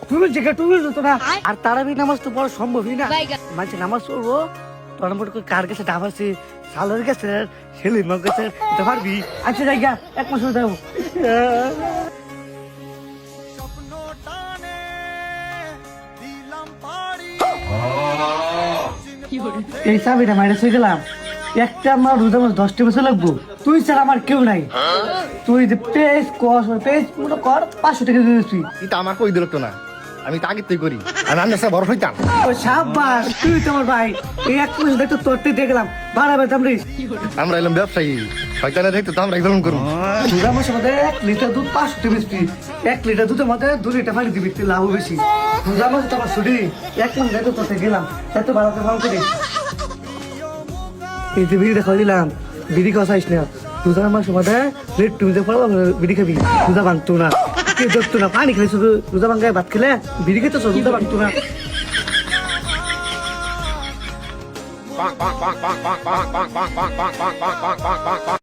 তুমি যেটা তুমি তো না আর তারাবি নামাজ তো পড়া সম্ভবই না মানে নামাজ পড়বো তোর মোট কার কাছে ডাবাছে সালের কাছে ছেলে মগ কাছে এটা পারবি আচ্ছা জায়গা এক মাস দাও এই চাবিটা মাইনাস হয়ে গেলাম একটা আমার রোজা মাস 10টা বছর লাগবো তুই স্যার আমার কেউ নাই তুই যে পেজ মনে কর 500 টাকা দিয়ে দিচ্ছি এটা আমার কই দিল তো না আমি তা আগেই করি আর আমি বড় হইতাম ও সাব্বাস তুই তোমার ভাই এই এক মাস দেখতো তোরতে দেখলাম বাড়াবে দামরি আমরা এলাম ব্যবসায়ী শয়তানের দেখতে তো আমরা গ্রহণ করবো রোজা মাসের মধ্যে 1 লিটার দুধ 500 টাকা বেশি 1 লিটার দুধের মধ্যে 2 লিটার পানি দিবি লাভ বেশি রোজা মাস তো আমার ছুটি এক মাস দেখতো তোরতে গেলাম এত বাড়াতে ফোন করি এই যে বিড়ি দেখা দিলাম বিড়ি খাওয়া চাইস না রোজা মাসের মধ্যে লেট তুমি যে পড়বা বিড়ি খাবি রোজা ভাঙতো না কে দেখতো না পানি খেলে শুধু রোজা ভাঙায় ভাত খেলে বিড়ি খেতে রোজা ভাঙতো না